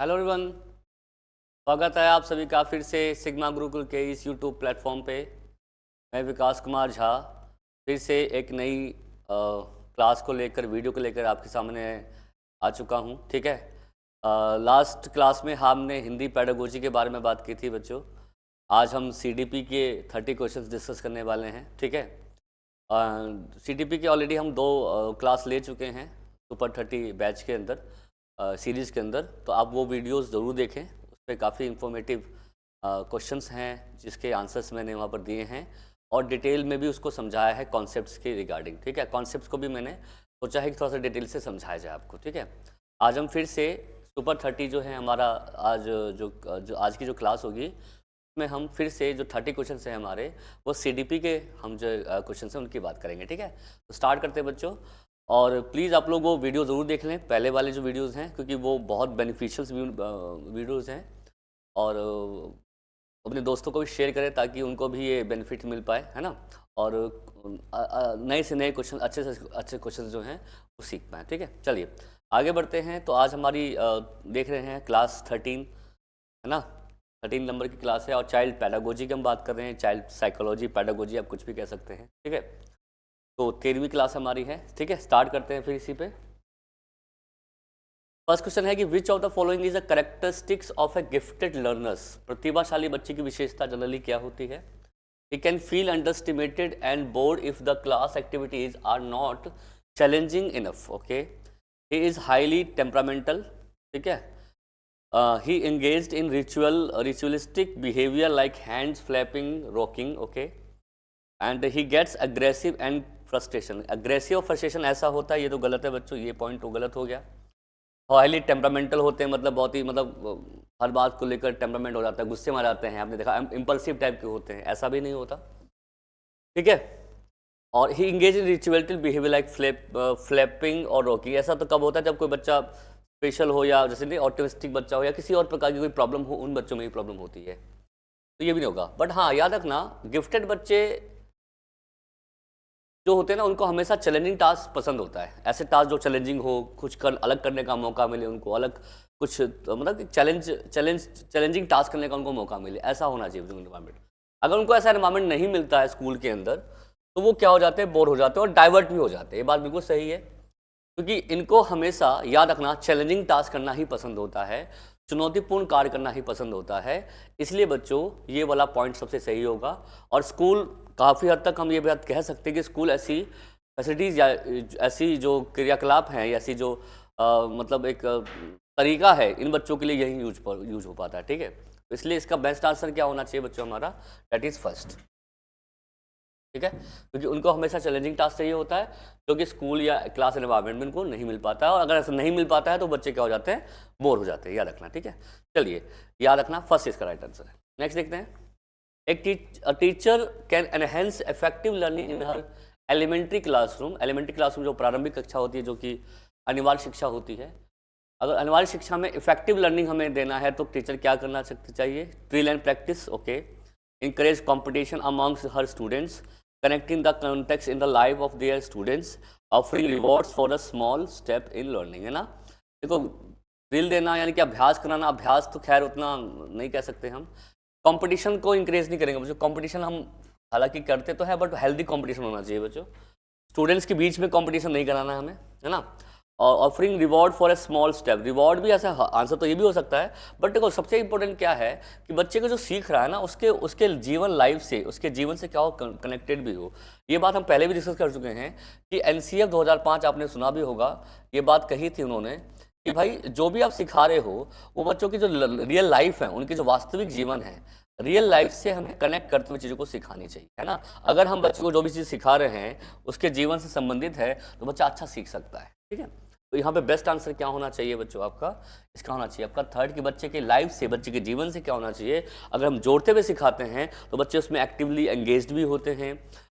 Hello everyone, स्वागत है आप सभी का फिर से सिग्मा गुरुकुल के इस यूट्यूब प्लेटफॉर्म पे। मैं विकास कुमार झा फिर से एक नई क्लास को लेकर वीडियो को लेकर आपके सामने आ चुका हूँ। ठीक है, लास्ट क्लास में हमने हिंदी पेडागोजी के बारे में बात की थी बच्चों। आज हम सीडीपी के 30 क्वेश्चंस डिस्कस करने वाले हैं। ठीक है, सीडीपी के ऑलरेडी हम 2 क्लास ले चुके हैं सुपर 30 बैच के अंदर, सीरीज़ के अंदर। तो आप वो वीडियोस ज़रूर देखें, उस पर काफ़ी इंफॉर्मेटिव क्वेश्चंस हैं जिसके आंसर्स मैंने वहाँ पर दिए हैं और डिटेल में भी उसको समझाया है कॉन्सेप्ट्स के रिगार्डिंग। ठीक है, कॉन्सेप्ट्स को भी मैंने सोचा है कि थोड़ा सा डिटेल से समझाया जाए आपको। ठीक है, आज हम फिर से सुपर 30 जो है हमारा आज जो आज की जो क्लास होगी उसमें हम फिर से जो 30 क्वेश्चन हैं हमारे, वो सीडीपी के हम जो क्वेश्चन हैं उनकी बात करेंगे। ठीक है, तो स्टार्ट करते हैं बच्चों। और प्लीज़ आप लोग वो वीडियो ज़रूर देख लें, पहले वाले जो वीडियोज़ हैं, क्योंकि वो बहुत बेनिफिशियल वीडियोज़ हैं। और अपने दोस्तों को भी शेयर करें ताकि उनको भी ये बेनिफिट मिल पाए, है ना। और नए से नए क्वेश्चन, अच्छे से अच्छे क्वेश्चन जो हैं वो सीख पाएँ। ठीक है, चलिए आगे बढ़ते हैं। तो आज हमारी देख रहे हैं क्लास 13, है ना। 13 नंबर की क्लास है और चाइल्ड पैडागोजी की हम बात कर रहे हैं। चाइल्ड साइकोलॉजी, पैडागोजी आप कुछ भी कह सकते हैं। ठीक है, तो 13वीं क्लास हमारी है। ठीक है, स्टार्ट करते हैं फिर इसी पे। फर्स्ट क्वेश्चन है कि which of the following is a characteristics of a gifted learners. प्रतिभाशाली बच्चे की विशेषता जनरली क्या होती है? He can feel underestimated and bored if the class activities are not challenging enough. Okay, he is highly temperamental. ठीक है, he engaged in ritualistic behavior like hands flapping, rocking. Okay, and he gets aggressive and frustration. aggressive और frustration ऐसा होता है, ये तो गलत है बच्चों, ये पॉइंट तो गलत हो गया। हाईली टेम्परामेंटल होते हैं मतलब बहुत ही हर बात को लेकर टेम्परामेंट हो जाता है, गुस्से में आ जाते हैं। आपने देखा इम्पल्सिव टाइप के होते हैं, ऐसा भी नहीं होता। ठीक है, और he engage in ritual behaviour like flapping और रॉकिंग। ऐसा तो कब होता है? जब कोई बच्चा स्पेशल हो या जैसे नहीं ऑटिस्टिक बच्चा हो या किसी और प्रकार की कोई प्रॉब्लम हो, उन बच्चों में ही प्रॉब्लम होती है, तो ये भी नहीं होगा। बट हाँ, याद रखना गिफ्टेड बच्चे जो होते हैं ना, उनको हमेशा चैलेंजिंग टास्क पसंद होता है। ऐसे टास्क जो चैलेंजिंग हो, कुछ अलग करने का मौका मिले उनको, अलग कुछ तो मतलब चैलेंजिंग टास्क करने का उनको मौका मिले, ऐसा होना चाहिए इन्वायरमेंट। अगर उनको ऐसा इन्वायरमेंट नहीं मिलता है स्कूल के अंदर, तो वो क्या हो जाते हैं, बोर हो जाते हैं और डाइवर्ट भी हो जाते हैं। ये बात बिल्कुल सही है, क्योंकि इनको हमेशा याद रखना चैलेंजिंग टास्क करना ही पसंद होता है, चुनौतीपूर्ण कार्य करना ही पसंद होता है। इसलिए बच्चों ये वाला पॉइंट सबसे सही होगा। और स्कूल काफ़ी हद तक हम ये बात कह सकते हैं कि स्कूल ऐसी फैसिलिटीज़ या ऐसी जो क्रियाकलाप हैं, ऐसी जो मतलब एक तरीका है, इन बच्चों के लिए यही यूज हो पाता है। ठीक है, तो इसलिए इसका बेस्ट आंसर क्या होना चाहिए बच्चों हमारा? That is first. ठीक है, क्योंकि उनको हमेशा चैलेंजिंग टास्क चाहिए होता है, जो कि स्कूल या क्लास एनवायरनमेंट में उनको नहीं मिल पाता है। और अगर ऐसा नहीं मिल पाता है तो बच्चे क्या हो जाते हैं, बोर हो जाते हैं। याद रखना। ठीक है, चलिए याद रखना, फर्स्ट इसका राइट आंसर है। नेक्स्ट देखते हैं। एक teacher can enhance effective learning in her elementary classroom. Elementary classroom जो प्रारंभिक कक्षा होती है, जो कि अनिवार्य शिक्षा होती है। अगर अनिवार्य शिक्षा में इफेक्टिव लर्निंग हमें देना है तो टीचर क्या करना चाहिए? Drill and practice. Okay, encourage competition amongst her students, connecting the context in the life of their students, offering rewards for a small step in learning। है ना, देखो ड्रिल देना यानी कि अभ्यास कराना। अभ्यास तो खैर उतना नहीं कह सकते हम। कंपटीशन को इंकरेज नहीं करेंगे बच्चों। कंपटीशन हम हालांकि करते तो है, बट हेल्दी कंपटीशन होना चाहिए बच्चों। स्टूडेंट्स के बीच में कंपटीशन नहीं कराना है हमें, है ना। और offering reward for a small step. Reward भी ऐसा आंसर तो ये भी हो सकता है, बट देखो सबसे इंपॉर्टेंट क्या है कि बच्चे को जो सीख रहा है ना, उसके उसके जीवन लाइफ से, उसके जीवन से क्या हो, कनेक्टेड भी हो। ये बात हम पहले भी डिस्कस कर चुके हैं कि एनसीएफ 2005 आपने सुना भी होगा, ये बात कही थी उन्होंने कि भाई जो भी आप सिखा रहे हो, वो बच्चों की जो रियल लाइफ है, उनकी जो वास्तविक जीवन है, रियल लाइफ से हमें कनेक्ट करते हुए चीज़ों को सिखानी चाहिए, है ना। अगर हम बच्चे को जो भी चीज़ सिखा रहे हैं उसके जीवन से संबंधित है, तो बच्चा अच्छा सीख सकता है। ठीक है, तो यहाँ पे बेस्ट आंसर क्या होना चाहिए बच्चों आपका? इसका होना चाहिए आपका थर्ड, कि बच्चे के लाइफ से, बच्चे के जीवन से क्या होना चाहिए। अगर हम जोड़ते हुए सिखाते हैं तो बच्चे उसमें एक्टिवली एंगेज्ड भी होते हैं,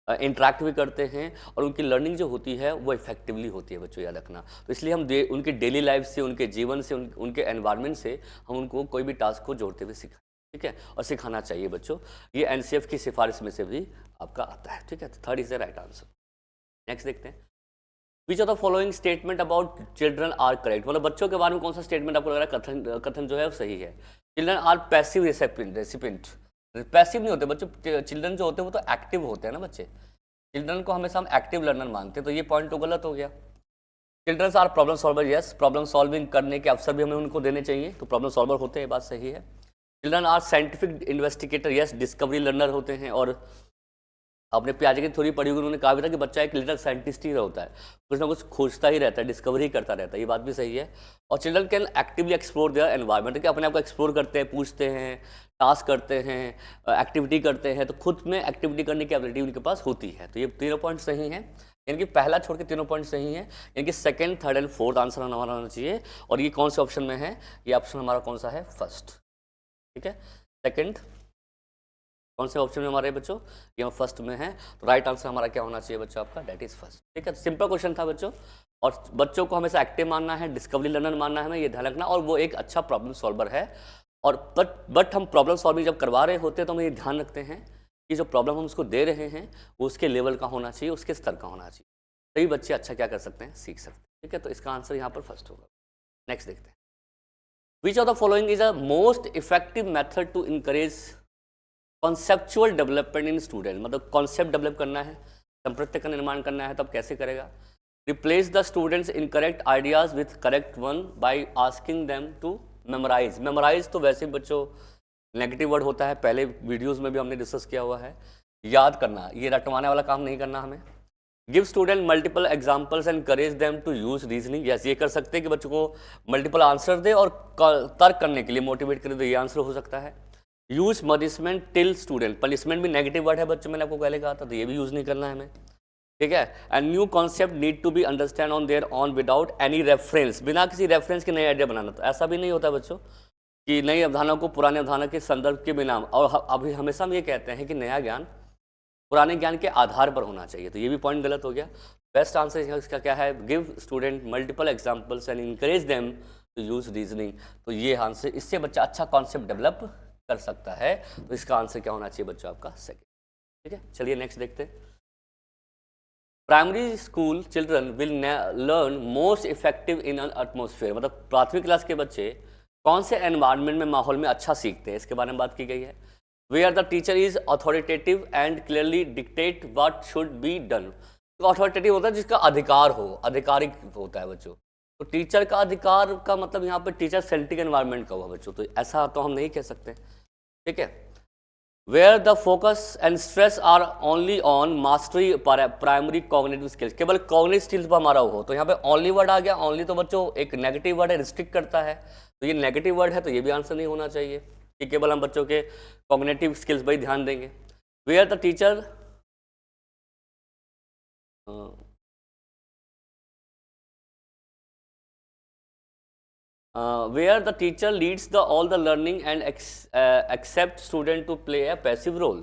इंटरेक्ट भी करते हैं, और उनकी लर्निंग जो होती है वो इफेक्टिवली होती है बच्चों, याद रखना। तो इसलिए हम उनके डेली लाइफ से, उनके जीवन से, उनके एनवायरनमेंट से हम उनको कोई भी टास्क को जोड़ते हुए सिखाएं। ठीक है, और सिखाना चाहिए बच्चों। ये एनसीएफ की सिफारिश में से भी आपका आता है। ठीक है, तो third is the right answer. Next देखते हैं। Which of the following statement about children are correct, मतलब बच्चों के बारे में कौन सा स्टेटमेंट आपको लग रहा है कथन कथन जो है वो सही है। Children are passive recipient, passive नहीं होते बच्चों, चिल्ड्रन जो होते हैं वो तो एक्टिव होते हैं ना बच्चे, चिल्ड्रन को हमेशा हम एक्टिव लर्नर मानते हैं, तो ये पॉइंट तो गलत हो गया। Childrens are problem solver, yes, problem solving करने के अवसर भी हमें उनको देने चाहिए, तो प्रॉब्लम सॉल्वर होते हैं, ये बात सही है। Children are scientific investigator, yes, discovery learner होते हैं। और आपने पियाजे की थ्योरी पढ़ी होगी, उन्होंने कहा भी था कि बच्चा एक लिटिल साइंटिस्ट ही होता है, कुछ ना कुछ खोजता ही रहता है, डिस्कवरी करता रहता है, ये बात भी सही है। और children can actively explore their environment, कि अपने आप को एक्सप्लोर करते हैं, पूछते हैं, टास्क करते हैं, एक्टिविटी करते हैं, तो खुद में एक्टिविटी करने की एबिलिटी उनके पास होती है। तो ये तीनों पॉइंट सही हैं, यानी कि पहला छोड़ के तीनों पॉइंट सही हैं, यानी कि second, third and fourth answer हमारा होना चाहिए। और ये कौन से ऑप्शन में है, ये ऑप्शन हमारा कौन सा है, फर्स्ट, ठीक है। सेकंड कौन से ऑप्शन में हमारे बच्चों, ये फर्स्ट में है, तो राइट आंसर हमारा क्या होना चाहिए बच्चों आपका, डेट इज फर्स्ट, ठीक है। सिंपल क्वेश्चन था बच्चों, और बच्चों को हमेशा एक्टिव मानना है, डिस्कवरी लर्नर मानना है, हमें ये ध्यान रखना, और वो एक अच्छा प्रॉब्लम सॉल्वर है। और बट हम प्रॉब्लम सॉल्विंग जब करवा रहे होते हैं तो हम ये ध्यान रखते हैं कि जो प्रॉब्लम हम उसको दे रहे हैं वो उसके लेवल का होना चाहिए, उसके स्तर का होना चाहिए, तभी बच्चे अच्छा क्या कर सकते हैं, सीख सकते हैं, ठीक है। तो इसका आंसर यहाँ पर फर्स्ट होगा। नेक्स्ट देखते हैं, which of the following is a most effective method to encourage conceptual development in student, मतलब कॉन्सेप्ट डेवलप करना है, संप्रत्य का निर्माण करना है, तब कैसे करेगा। Replace the students incorrect ideas with correct one by asking them to memorise. Memorise तो वैसे बच्चों नेगेटिव वर्ड होता है, पहले वीडियोस में भी हमने डिस्कस किया हुआ है। याद करना, ये रटवाने वाला काम नहीं करना हमें। Give student multiple examples and courage them to use reasoning, yes, ये कर सकते हैं कि बच्चों को मल्टीपल आंसर दे और तर्क करने के लिए मोटिवेट करे, तो ये आंसर हो सकता है। Use punishment till student, punishment भी नेगेटिव वर्ड है बच्चों, मैंने आपको पहले कहा था, तो ये भी यूज नहीं करना है हमें, ठीक है। And new concept need to be understand on their own without any reference, बिना किसी रेफरेंस के नए आइडिया बनाना, तो ऐसा भी नहीं होता बच्चों कि नई अवधारणा को पुराने अवधारणा के संदर्भ के बिना, और अभी हमेशा हम ये कहते हैं कि नया ज्ञान पुराने ज्ञान के आधार पर होना चाहिए, तो ये भी पॉइंट गलत हो गया। बेस्ट आंसर इसका क्या है, give student multiple examples and encourage them to use reasoning, तो ये आंसर, इससे बच्चा अच्छा कॉन्सेप्ट डेवलप कर सकता है, तो इसका आंसर क्या होना चाहिए बच्चों आपका, सेकंड, ठीक है। चलिए नेक्स्ट देखते हैं। Primary school children will learn most effective in an atmosphere, मतलब प्राथमिक क्लास के बच्चे कौन से एनवायरनमेंट में, माहौल में अच्छा सीखते हैं, इसके बारे में बात की गई है। Where the teacher is authoritative and clearly dictate what should be done, तो अथॉरिटेटिव होता है जिसका अधिकार हो, आधिकारिक होता है बच्चों, तो टीचर का अधिकार का मतलब यहाँ पे टीचर सेंट्रिक एनवायरनमेंट का हुआ बच्चों, तो ऐसा तो हम नहीं कह सकते, ठीक है। Where the focus and stress are only on mastery primary cognitive skills, केवल कॉग्निटिव स्किल्स पर हमारा हो, तो यहाँ पे ओनली वर्ड आ गया। ओनली तो बच्चों एक नेगेटिव वर्ड है, रिस्ट्रिक्ट करता है, तो ये नेगेटिव वर्ड है, तो ये भी आंसर नहीं होना चाहिए कि केवल हम बच्चों के कॉग्निटिव स्किल्स पर ही ध्यान देंगे। Where the teacher where the teacher leads all the learning and accept student to play a passive role,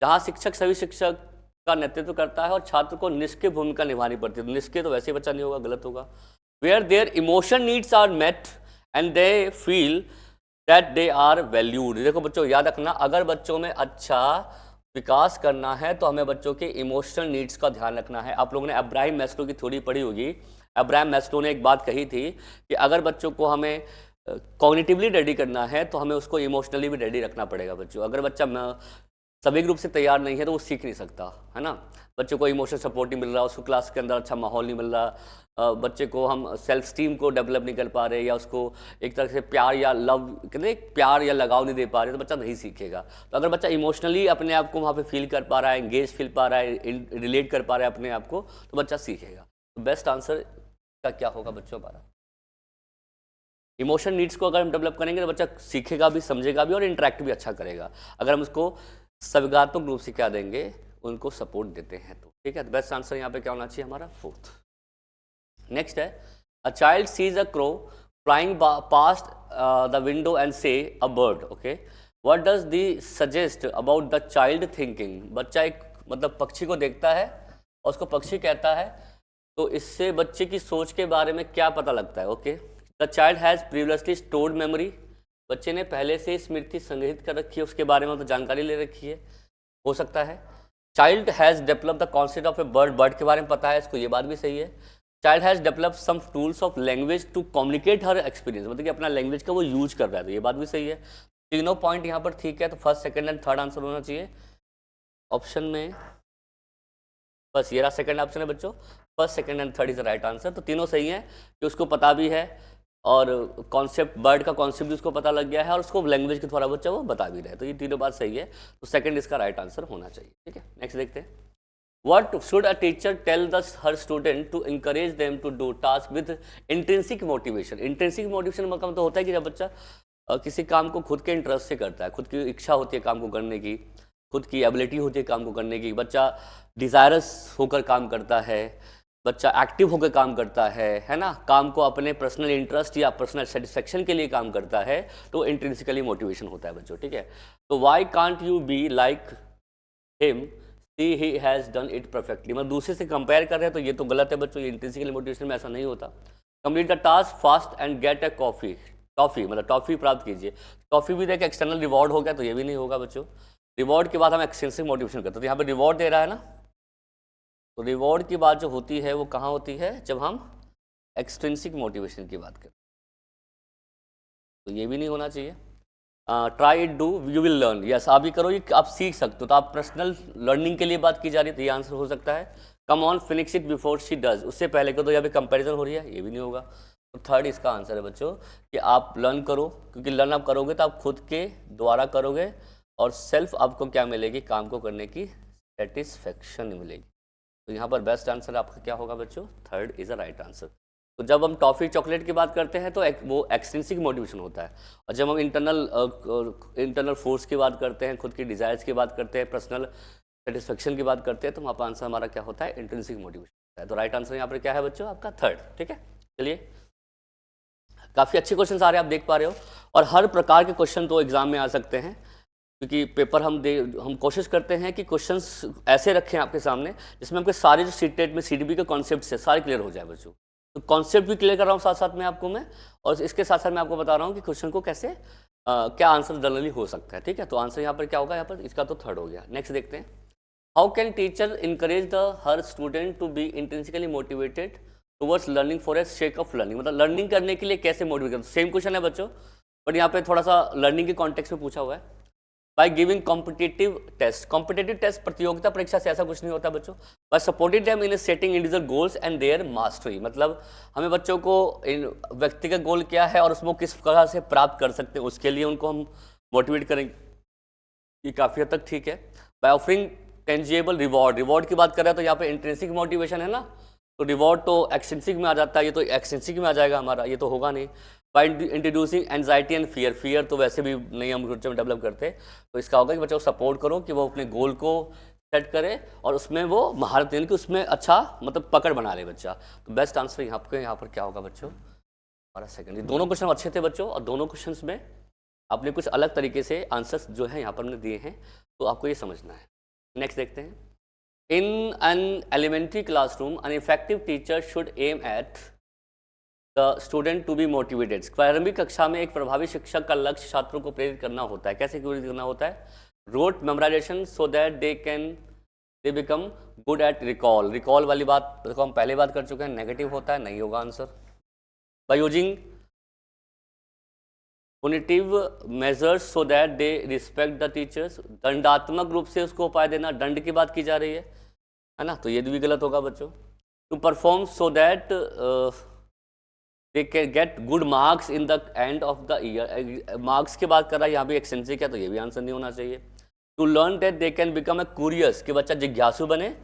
जहाँ शिक्षक सभी शिक्षक का नेतृत्व करता है और छात्र को निष्क्रिय भूमिका निभानी पड़ती है, तो निष्क्रिय तो वैसे ही बच्चा नहीं होगा, गलत होगा। where their emotion needs are met and they feel that they are valued, देखो बच्चों याद रखना, अगर बच्चों में अच्छा विकास करना है तो हमें बच्चों के इमोशनल नीड्स का ध्यान रखना है। आप लोगों ने अब्राहम मैस्लो की थ्योरी पढ़ी होगी, अब्राहम मैस्लो ने एक बात कही थी कि अगर बच्चों को हमें कॉग्निटिवली रेडी करना है तो हमें उसको इमोशनली भी रेडी रखना पड़ेगा बच्चों। अगर बच्चा सभी रूप से तैयार नहीं है तो वो सीख नहीं सकता, है ना। बच्चों को इमोशनल सपोर्ट नहीं मिल रहा, उसको क्लास के अंदर अच्छा माहौल नहीं मिल रहा, बच्चे को हम सेल्फ स्टीम को डेवलप नहीं कर पा रहे, या उसको एक तरह से प्यार या लव, कहते प्यार या लगाव नहीं दे पा रहे, तो बच्चा नहीं सीखेगा। तो अगर बच्चा इमोशनली अपने आप को वहाँ पे फील कर पा रहा है, एंगेज फील पा रहा है, रिलेट कर पा रहा है अपने आप को, तो बच्चा सीखेगा। तो बेस्ट आंसर का क्या होगा बच्चों हमारा, इमोशन नीड्स को अगर हम डेवलप करेंगे तो बच्चा सीखेगा भी, समझेगा भी और इंटरेक्ट भी अच्छा करेगा। अगर हम उसको संवेगात्मक रूप से क्या देंगे, उनको सपोर्ट देते हैं, तो ठीक है। तो बेस्ट आंसर यहाँ पे क्या होना चाहिए हमारा, फोर्थ। नेक्स्ट है, a child sees a crow flying past the window and says a bird, okay, what does the suggest about the child thinking, बच्चा एक मतलब पक्षी को देखता है और उसको पक्षी कहता है, तो इससे बच्चे की सोच के बारे में क्या पता लगता है, okay. The child has previously stored memory, बच्चे ने पहले से स्मृति संग्रहित कर रखी है, उसके बारे में तो जानकारी ले रखी है, हो सकता है। Child has develop the concept of A bird, bird के बारे में पता है इसको, ये बात भी सही है। Child has develop some tools of language to communicate her experience, मतलब कि अपना लैंग्वेज का वो यूज कर रहा है, तो ये बात भी सही है। तीनों पॉइंट यहाँ पर ठीक है, तो first second and third answer होना चाहिए ऑप्शन में। बस ये रहा सेकंड ऑप्शन है बच्चों, first second and third is the right answer. तो तीनों सही है कि उसको पता भी है और कॉन्सेप्ट बर्ड का कॉन्सेप्ट भी उसको पता लग गया है और उसको लैंग्वेज के थोड़ा बच्चा वो बता भी रहा है, तो ये तीनों बात सही है, तो सेकंड इसका राइट आंसर होना चाहिए। ठीक है, नेक्स्ट देखते हैं। What should a teacher tell her student to encourage them to do task with intrinsic motivation? Intrinsic motivation मतलब तो होता है कि जब बच्चा किसी काम को खुद के इंटरेस्ट से करता है, खुद की इच्छा होती है काम को करने की, खुद की एबिलिटी होती है काम को करने की, बच्चा डिज़ायरस होकर काम करता है, बच्चा एक्टिव होकर काम करता है ना, काम को अपने पर्सनल इंटरेस्ट या पर्सनल सेटिस्फेक्शन के लिए काम करता है, तो इंट्रिंसिकली मोटिवेशन होता है बच्चों। ठीक है, तो why can't you be like him, he has done it perfectly, मतलब दूसरे से कंपेयर कर रहे हैं तो ये तो गलत है बच्चों, ये इंट्रिंसिकली मोटिवेशन में ऐसा नहीं होता। Complete the task fast and get a coffee, toffee मतलब टॉफ़ी प्राप्त कीजिए, टॉफ़ी भी देख एक्सटर्नल रिवॉर्ड हो गया तो ये भी नहीं होगा बच्चों। रिवॉर्ड के बाद हम एक्सटेंसिव मोटिवेशन करते हैं, तो यहाँ पर रिवॉर्ड दे रहा है ना, तो रिवॉर्ड की बात जो होती है वो कहाँ होती है, जब हम एक्सट्रिंसिक मोटिवेशन की बात करें, तो ये भी नहीं होना चाहिए। Try it, do, you will learn, yes आप भी करो, ये आप सीख सकते हो, तो आप पर्सनल लर्निंग के लिए बात की जा रही है, तो ये आंसर हो सकता है। Come on finish it before she does, उससे पहले करो, तो यहाँ पे कंपैरिजन हो रही है, ये भी नहीं होगा, तो थर्ड इसका आंसर है बच्चों कि आप लर्न करो, क्योंकि लर्न आप करोगे तो आप खुद के द्वारा करोगे और सेल्फ आपको क्या मिलेगी, काम को करने की सेटिस्फेक्शन मिलेगी। तो यहाँ पर बेस्ट आंसर आपका क्या होगा बच्चों, third is a right answer. तो जब हम टॉफ़ी चॉकलेट की बात करते हैं तो वो एक्सट्रिंसिक मोटिवेशन होता है, और जब हम इंटरनल फोर्स की बात करते हैं, खुद की डिज़ायर्स की बात करते हैं, पर्सनल सेटिस्फेक्शन की बात करते हैं, तो वहाँ पर आंसर हमारा क्या होता है, इंट्रिंसिक मोटिवेशन होता है। तो राइट आंसर यहाँ पर क्या है बच्चों, आपका थर्ड। ठीक है, चलिए काफ़ी अच्छे क्वेश्चन आ रहे हैं, आप देख पा रहे हो, और हर प्रकार के क्वेश्चन तो एग्जाम में आ सकते हैं, क्योंकि पेपर हम कोशिश करते हैं कि क्वेश्चंस ऐसे रखें आपके सामने जिसमें आपके सारे जो सीटेट में सीडीबी के कॉन्सेप्ट है सारे क्लियर हो जाए बच्चों। तो कॉन्सेप्ट भी क्लियर कर रहा हूँ साथ साथ में आपको मैं, और इसके साथ साथ मैं आपको बता रहा हूँ कि क्वेश्चन को कैसे क्या आंसर जनरली हो सकता है। ठीक है, तो आंसर यहाँ पर क्या होगा, यहाँ पर इसका तो थर्ड हो गया। नेक्स्ट देखते हैं, how can teacher encourage the her student to be intrinsically motivated towards learning for a sake of learning, मतलब लर्निंग करने के लिए कैसे मोटिवेट करते, सेम क्वेश्चन है बच्चों, बट यहाँ पे थोड़ा सा लर्निंग के कॉन्टेक्स्ट में पूछा हुआ है। By giving competitive test, competitive test प्रतियोगिता परीक्षा से ऐसा कुछ नहीं होता बच्चों, बस supported them in setting individual goals and their mastery, मतलब हमें बच्चों को व्यक्तिगत गोल क्या है और उसको किस प्रकार से प्राप्त कर सकते हैं उसके लिए उनको हम मोटिवेट करेंगे, ये काफ़ी हद तक ठीक है। By offering tangible reward, reward की बात कर रहे हैं तो यहाँ पे इंट्रिंसिक मोटिवेशन है ना, तो रिवॉर्ड तो एक्सट्रिंसिक में आ जाता है, ये तो एक्सट्रिंसिक में आ जाएगा हमारा, ये तो होगा नहीं। By introducing anxiety and fear, fear तो वैसे भी नहीं हम बच्चों में डेवलप करते, तो इसका होगा कि बच्चों को सपोर्ट करो कि वो अपने गोल को सेट करे और उसमें वो महारत यानी कि उसमें अच्छा मतलब पकड़ बना ले बच्चा। तो बेस्ट आंसर यहाँ पर क्या होगा बच्चों, हमारा सेकंड। ये दोनों क्वेश्चन अच्छे थे बच्चों, और दोनों क्वेश्चन में आपने कुछ अलग तरीके से आंसर्स जो है यहाँ पर हमने दिए हैं, तो आपको ये समझना है। नेक्स्ट देखते हैं, in an elementary classroom an effective teacher should aim at the student to be motivated, प्रारंभिक कक्षा में एक प्रभावी शिक्षक का लक्ष्य छात्रों को प्रेरित करना होता है, कैसे प्रेरित करना होता है, rote memorisation so that they become good at recall, recall वाली बात देखो हम पहले बात कर चुके हैं, नेगेटिव होता है, नहीं होगा answer. By using पुनिटिव measures so that they respect the teachers, दंडात्मक रूप से उसको उपाय देना, दंड की बात की जा रही है ना, तो ये भी गलत होगा बच्चों। To perform so that they can get good marks in the end of the year, marks की बात कर रहा है यहाँ भी एक्सटेंसिक है, तो ये भी आंसर नहीं होना चाहिए। To learn that they can become a curious, कि बच्चा जिज्ञासु बने,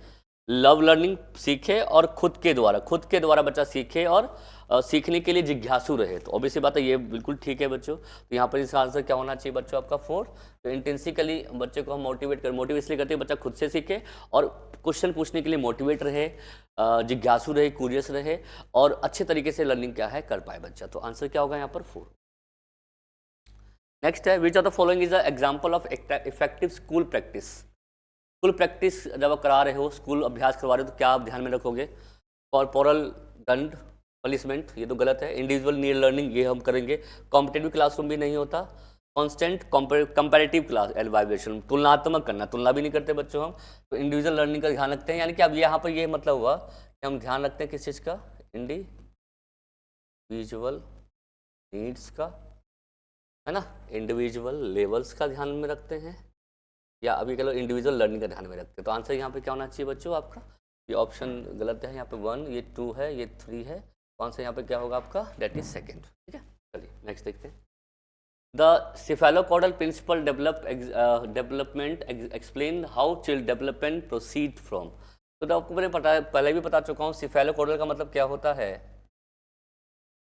लव लर्निंग सीखे और खुद के द्वारा बच्चा सीखे और सीखने के लिए जिज्ञासु रहे, तो ऑब्वियसली बात है ये बिल्कुल ठीक है बच्चों। तो यहाँ पर इसका आंसर क्या होना चाहिए बच्चों, आपका 4। तो इंटेंसिकली बच्चे को हम मोटिवेट इसलिए करते हैं बच्चा खुद से सीखे और क्वेश्चन पूछने के लिए मोटिवेट रहे, जिज्ञासु रहे, क्यूरियस रहे और अच्छे तरीके से लर्निंग क्या है कर पाए बच्चा। तो आंसर क्या होगा यहाँ पर 4। नेक्स्ट है, which of the following is the example of effective school practice, school practice जब आप करा रहे हो, स्कूल अभ्यास करवा रहे हो, तो क्या आप ध्यान में रखोगे, कॉर्पोरल दंड पनिशमेंट, ये तो गलत है, इंडिविजुअल नीड लर्निंग ये हम करेंगे, कॉम्पिटेटिव क्लासरूम भी नहीं होता, कांस्टेंट कंपैरेटिव क्लास एवैल्यूएशन तुलनात्मक करना, तुलना भी नहीं करते बच्चों हम, तो इंडिविजुअल लर्निंग का ध्यान रखते हैं, यानी कि अब यहाँ पर ये मतलब हुआ कि हम ध्यान रखते हैं किस चीज़ का, इंडिविजुअल नीड्स का, है ना, इंडिविजुअल लेवल्स का ध्यान में रखते हैं, या अभी कह लो इंडिविजुअल लर्निंग का ध्यान में रखते हैं। तो आंसर यहाँ पे क्या होना चाहिए बच्चों आपका? ये ऑप्शन गलत है, यहाँ पे 1, ये 2 है, ये 3 है, तो आंसर यहाँ पे क्या होगा आपका? That is second. ठीक है, चलिए नेक्स्ट देखते हैं। The cephalocaudal principle development explain how child development proceed from। तो आपको मैंने पहले भी बता चुका हूँ cephalocaudal का मतलब क्या होता है।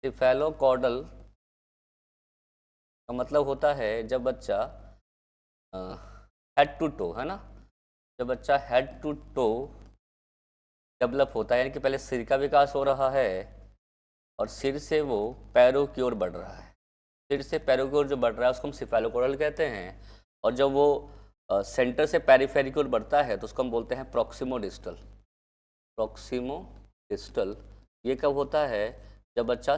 cephalocaudal का मतलब होता है जब बच्चा हेड टू टो, है ना, जब बच्चा हेड टू टो डेवलप होता है, यानी कि पहले सिर का विकास हो रहा है और सिर से वो पैरों की ओर बढ़ रहा है। सिर से पैरों की ओर जो बढ़ रहा है उसको हम सिफेलोकोडल कहते हैं। और जब वो सेंटर से पेरिफेरी की ओर बढ़ता है तो उसको हम बोलते हैं प्रॉक्सिमो डिस्टल। प्रॉक्सिमो डिस्टल ये कब होता है? जब बच्चा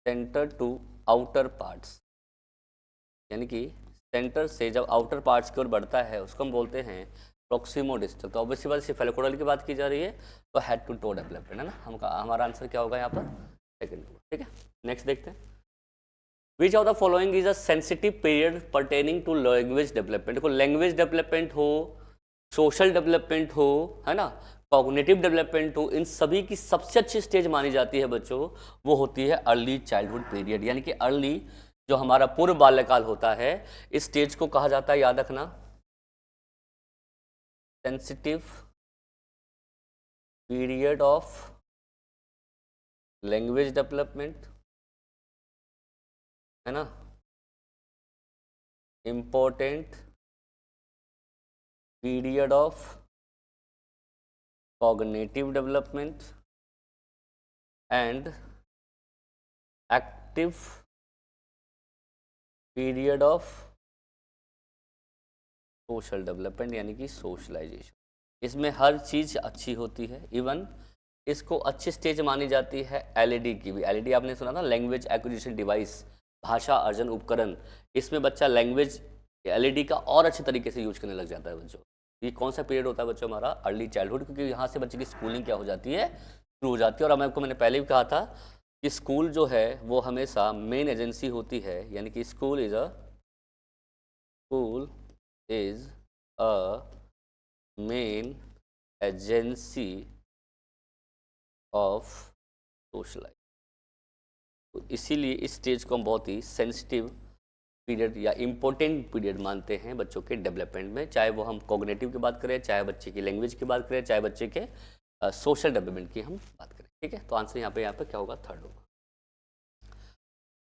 सेंटर टू आउटर पार्ट्स, यानी कि सेंटर से जब आउटर पार्ट्स की ओर बढ़ता है उसको हम बोलते हैं प्रॉक्सिमो डिस्टल। तो ऑब्वियसली बात सिफेलोकोडल की बात की जा रही है, तो हेड टू टो डेवलपमेंट, है ना, हमारा आंसर क्या होगा यहाँ पर? सेकंड। ठीक है, नेक्स्ट देखते हैं। Which of the following is a sensitive period pertaining to language development. देखो, लैंग्वेज डेवलपमेंट हो, सोशल डेवलपमेंट हो, है ना, कॉग्निटिव डेवलपमेंट हो, इन सभी की सबसे अच्छी स्टेज मानी जाती है बच्चों, वो होती है अर्ली चाइल्डहुड पीरियड, यानी कि अर्ली जो हमारा पूर्व बाल्यकाल होता है, इस स्टेज को कहा जाता है, याद रखना, sensitive period of language development, है ना, important period of cognitive development and active period of social development, यानी कि सोशलाइजेशन। इसमें हर चीज़ अच्छी होती है, इवन इसको अच्छी स्टेज मानी जाती है एलईडी की भी। एलईडी आपने सुना था, लैंग्वेज एक्विजिशन डिवाइस, भाषा अर्जन उपकरण। इसमें बच्चा लैंग्वेज एलईडी का और अच्छे तरीके से यूज करने लग जाता है बच्चों। ये कौन सा पीरियड होता है बच्चों? हमारा अर्ली चाइल्डहुड, क्योंकि यहाँ से बच्चे की स्कूलिंग क्या हो जाती है? शुरू हो जाती है। और मैंने पहले भी कहा था कि स्कूल जो है वो हमेशा मेन एजेंसी होती है, यानी कि school is a main agency of social life. तो इसीलिए इस स्टेज को हम बहुत ही सेंसिटिव पीरियड या इम्पोर्टेंट पीरियड मानते हैं बच्चों के डेवलपमेंट में, चाहे वो हम कॉग्निटिव की बात करें, चाहे बच्चे की लैंग्वेज की बात करें, चाहे बच्चे के सोशल डेवलपमेंट की हम बात करें। ठीक है, तो आंसर यहाँ पे क्या होगा? थर्ड होगा।